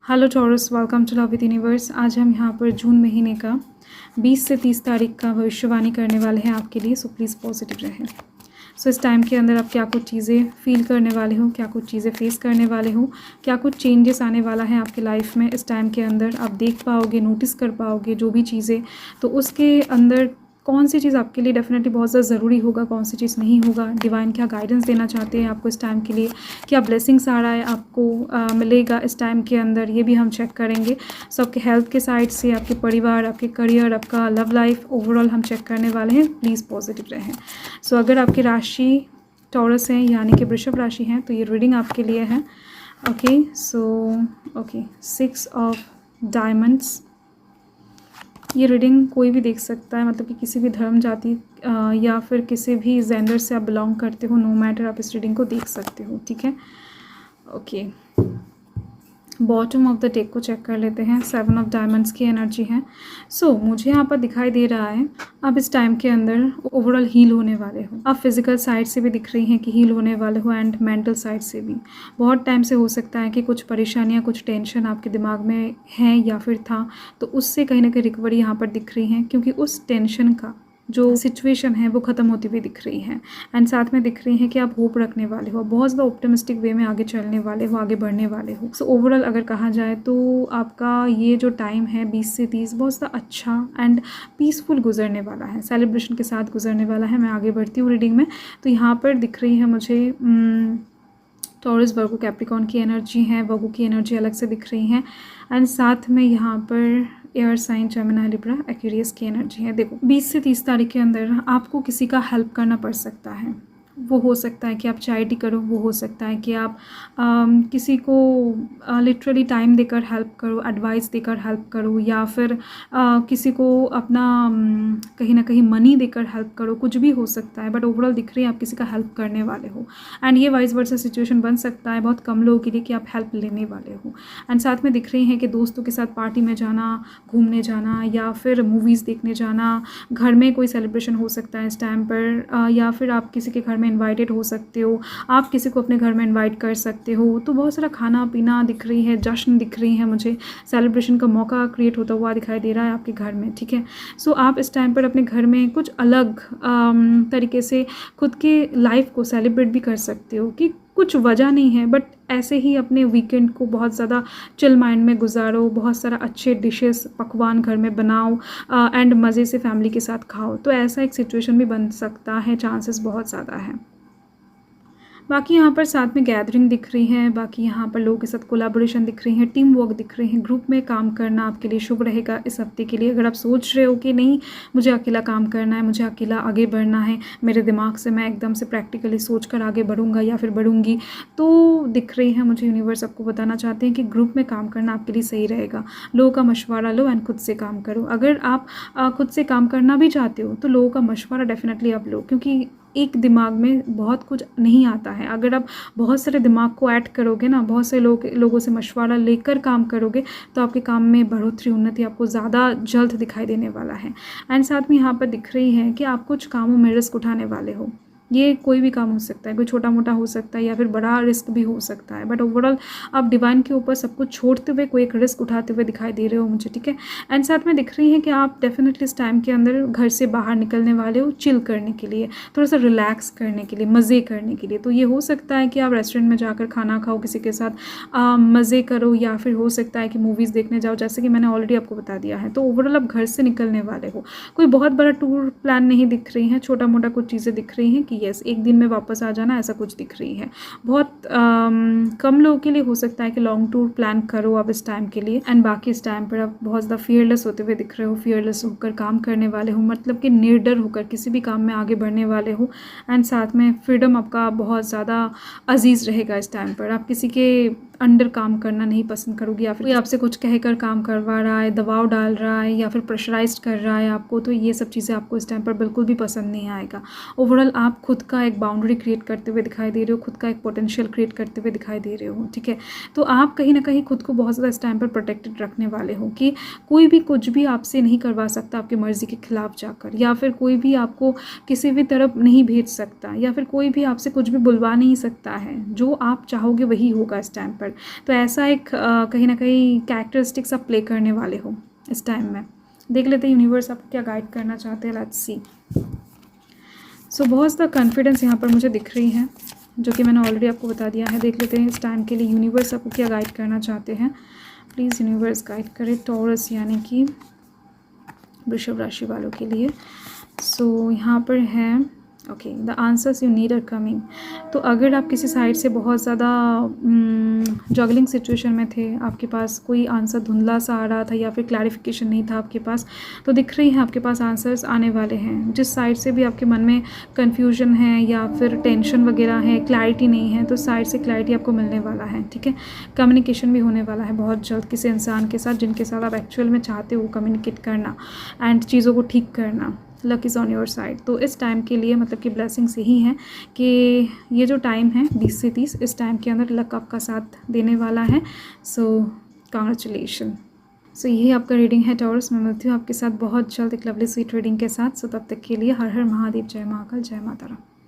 Hello Taurus, welcome to love with universe. आज हम यहाँ पर जून महीने का 20 से 30 तारीख का भविष्यवाणी करने वाले हैं आपके लिए। सो प्लीज़ पॉजिटिव रहें। सो इस टाइम के अंदर आप क्या कुछ चीज़ें फील करने वाले हो, क्या कुछ चीज़ें फेस करने वाले हो, क्या कुछ चेंजेस आने वाला है आपकी लाइफ में। इस टाइम के अंदर आप देख पाओगे, नोटिस कर पाओगे जो भी चीज़ें, तो उसके अंदर कौन सी चीज़ आपके लिए डेफिनेटली बहुत ज़्यादा ज़रूरी होगा, कौन सी चीज़ नहीं होगा। डिवाइन क्या गाइडेंस देना चाहते हैं आपको इस टाइम के लिए, क्या ब्लेसिंग्स आ रहा है आपको मिलेगा इस टाइम के अंदर, ये भी हम चेक करेंगे। सो आपके हेल्थ के साइड से, आपके परिवार, आपके करियर, आपका लव लाइफ, ओवरऑल हम चेक करने वाले हैं। प्लीज़ पॉजिटिव रहें। सो अगर आपकी राशि टॉरस है यानी कि वृषभ राशि है तो ये रीडिंग आपके लिए है। Okay, so okay, 6 of diamonds. ये रीडिंग कोई भी देख सकता है, मतलब कि किसी भी धर्म, जाति या फिर किसी भी जेंडर से आप बिलोंग करते हो, नो मैटर, आप इस रीडिंग को देख सकते हो। ठीक है, okay. Bottom of the deck को चेक कर लेते हैं। 7 ऑफ डायमंड्स की एनर्जी है। सो मुझे यहाँ पर दिखाई दे रहा है आप इस टाइम के अंदर ओवरऑल हील होने वाले हो। आप फिजिकल साइड से भी दिख रही हैं कि हील होने वाले हो, एंड मेंटल साइड से भी। बहुत टाइम से हो सकता है कि कुछ परेशानियाँ, कुछ टेंशन आपके दिमाग में हैं या फिर था, तो उससे कहीं ना कहीं रिकवरी यहाँ पर दिख रही है, क्योंकि उस टेंशन का जो सिचुएशन है वो ख़त्म होती हुई दिख रही है। एंड साथ में दिख रही है कि आप होप रखने वाले हो, बहुत ज़्यादा ऑप्टिमिस्टिक वे में आगे चलने वाले हो, आगे बढ़ने वाले हो। सो ओवरऑल अगर कहा जाए तो आपका ये जो टाइम है 20 से 30 बहुत ज़्यादा अच्छा एंड पीसफुल गुजरने वाला है, सेलिब्रेशन के साथ गुजरने वाला है। मैं आगे बढ़ती हूँ रीडिंग में। तो यहाँ पर दिख रही है मुझे टॉरस, वर्गो, कैप्रिकॉर्न की एनर्जी है। वर्गो की एनर्जी अलग से दिख रही है, एंड साथ में यहाँ पर air sign, Gemini, Libra, Aquarius की एनर्जी है। देखो 20 से 30 तारीख के अंदर आपको किसी का हेल्प करना पड़ सकता है। वो हो सकता है कि आप चैरिटी करो, वो हो सकता है कि आप किसी को लिटरली टाइम देकर हेल्प करो, एडवाइस देकर हेल्प करो, या फिर किसी को अपना कहीं ना कहीं मनी देकर हेल्प करो, कुछ भी हो सकता है। बट ओवरऑल दिख रही है आप किसी का हेल्प करने वाले हो, एंड ये वाइस वर्सा सिचुएशन बन सकता है बहुत कम लोगों के लिए कि आप हेल्प लेने वाले हो। एंड साथ में दिख रही हैं कि दोस्तों के साथ पार्टी में जाना, घूमने जाना, या फिर मूवीज़ देखने जाना, घर में कोई सेलिब्रेशन हो सकता है इस टाइम पर, या फिर आप किसी के घर में इनवाइटेड हो सकते हो, आप किसी को अपने घर में इनवाइट कर सकते हो। तो बहुत सारा खाना पीना दिख रही है, जश्न दिख रही है मुझे, सेलिब्रेशन का मौका क्रिएट होता हुआ दिखाई दे रहा है आपके घर में। ठीक है, सो आप इस टाइम पर अपने घर में कुछ अलग तरीके से खुद के लाइफ को सेलिब्रेट भी कर सकते हो, कि कुछ वजह नहीं है, बट ऐसे ही अपने वीकेंड को बहुत ज़्यादा चिल माइंड में गुजारो, बहुत सारा अच्छे डिशेस, पकवान घर में बनाओ, एंड मज़े से फैमिली के साथ खाओ। तो ऐसा एक सिचुएशन भी बन सकता है, चांसेस बहुत ज़्यादा है। बाकी यहाँ पर साथ में गैदरिंग दिख रही है, बाकी यहाँ पर लोगों के साथ कोलैबोरेशन दिख रही है, टीम वर्क दिख रही है, ग्रुप में काम करना आपके लिए शुभ रहेगा इस हफ्ते के लिए। अगर आप सोच रहे हो कि नहीं मुझे अकेला काम करना है, मुझे अकेला आगे बढ़ना है, मेरे दिमाग से मैं एकदम से प्रैक्टिकली सोच कर आगे बढ़ूँगा या फिर बढ़ूँगी, तो दिख रही है मुझे यूनिवर्स आपको बताना चाहते हैं कि ग्रुप में काम करना आपके लिए सही रहेगा। लोगों का मशवरा लो एंड खुद से काम करो। अगर आप खुद से काम करना भी चाहते हो तो लोगों का मशवरा डेफिनेटली आप लो, क्योंकि एक दिमाग में बहुत कुछ नहीं आता है। अगर आप बहुत सारे दिमाग को ऐड करोगे ना, बहुत से लोगों से मशवरा लेकर काम करोगे, तो आपके काम में बढ़ोतरी, उन्नति आपको ज़्यादा जल्द दिखाई देने वाला है। एंड साथ में यहाँ पर दिख रही है कि आप कुछ कामों में रिस्क उठाने वाले हो। ये कोई भी काम हो सकता है, कोई छोटा मोटा हो सकता है या फिर बड़ा रिस्क भी हो सकता है, बट ओवरऑल आप डिवाइन के ऊपर सब कुछ छोड़ते हुए कोई एक रिस्क उठाते हुए दिखाई दे रहे हो मुझे। ठीक है, एंड साथ में दिख रही है कि आप डेफिनेटली इस टाइम के अंदर घर से बाहर निकलने वाले हो चिल करने के लिए, थोड़ा सा रिलैक्स करने के लिए, मज़े करने के लिए। तो ये हो सकता है कि आप रेस्टोरेंट में जाकर खाना खाओ, किसी के साथ मज़े करो, या फिर हो सकता है कि मूवीज़ देखने जाओ, जैसे कि मैंने ऑलरेडी आपको बता दिया है। तो ओवरऑल आप घर से निकलने वाले हो, कोई बहुत बड़ा टूर प्लान नहीं दिख रही है, छोटा मोटा कुछ चीज़ें दिख रही हैं कि यस एक दिन में वापस आ जाना, ऐसा कुछ दिख रही है। बहुत कम लोगों के लिए हो सकता है कि लॉन्ग टूर प्लान करो आप इस टाइम के लिए। एंड बाकी इस टाइम पर आप बहुत ज़्यादा फियरलेस होते हुए दिख रहे हो, फियरलेस होकर काम करने वाले हो, मतलब कि निर्डर होकर किसी भी काम में आगे बढ़ने वाले हो। एंड साथ में फ्रीडम आपका बहुत ज़्यादा अजीज़ रहेगा इस टाइम पर। आप किसी के अंडर काम करना नहीं पसंद करोगी, या फिर कोई आपसे कुछ कहकर काम करवा रहा है, दबाव डाल रहा है, या फिर प्रेशराइज्ड कर रहा है आपको, तो ये सब चीज़ें आपको इस टाइम पर बिल्कुल भी पसंद नहीं आएगा। ओवरऑल आप खुद का एक बाउंड्री क्रिएट करते हुए दिखाई दे रहे हो, खुद का एक पोटेंशियल क्रिएट करते हुए दिखाई दे रहे हो, ठीक है। तो आप कहीं ना कहीं खुद को बहुत ज़्यादा इस टाइम पर प्रोटेक्टेड रखने वाले हो कि कोई भी कुछ भी आपसे नहीं करवा सकता आपकी मर्ज़ी के खिलाफ जाकर, या फिर कोई भी आपको किसी भी तरफ नहीं भेज सकता, या फिर कोई भी आपसे कुछ भी बुलवा नहीं सकता है। जो आप चाहोगे वही होगा इस टाइम पर। तो ऐसा एक कहीं ना कहीं कैरेक्टरिस्टिक्स आप प्ले करने वाले हो इस टाइम में। देख लेते हैं यूनिवर्स आपको क्या गाइड करना चाहते हैं। Let's see. सो बहुत ज़्यादा कॉन्फिडेंस यहाँ पर मुझे दिख रही है, जो कि मैंने ऑलरेडी आपको बता दिया है। देख लेते हैं इस टाइम के लिए यूनिवर्स आपको क्या गाइड करना चाहते हैं। प्लीज़ यूनिवर्स गाइड करे टॉरस यानी कि वृषभ राशि वालों के लिए। सो यहाँ पर है okay, the answers you need are coming. तो अगर आप किसी साइड से बहुत ज़्यादा जगलिंग सिचुएशन में थे, आपके पास कोई आंसर धुंधला सा आ रहा था या फिर क्लैरिफिकेशन नहीं था आपके पास, तो दिख रही है आपके पास आंसर्स आने वाले हैं। जिस साइड से भी आपके मन में कन्फ्यूजन है या फिर टेंशन वगैरह है, क्लैरिटी नहीं है, तो साइड से क्लैरिटी आपको मिलने वाला है, ठीक है। कम्युनिकेशन भी होने वाला है बहुत जल्द किसी इंसान के साथ जिनके साथ आप एक्चुअल में चाहते हो कम्युनिकेट करना एंड चीज़ों को ठीक करना। Luck is on your side. तो इस टाइम के लिए मतलब कि ब्लेसिंग्स यही हैं कि ये जो टाइम है 20 से 30, इस टाइम के अंदर लक आपका साथ देने वाला है। सो कांग्रेचुलेशन। सो यही आपका रीडिंग है टॉरस। मैं मिलती हूँ आपके साथ बहुत जल्द एक लवली स्वीट रीडिंग के साथ। सो तब तक के लिए हर हर महादेव, जय महाकाल, जय माता रानी।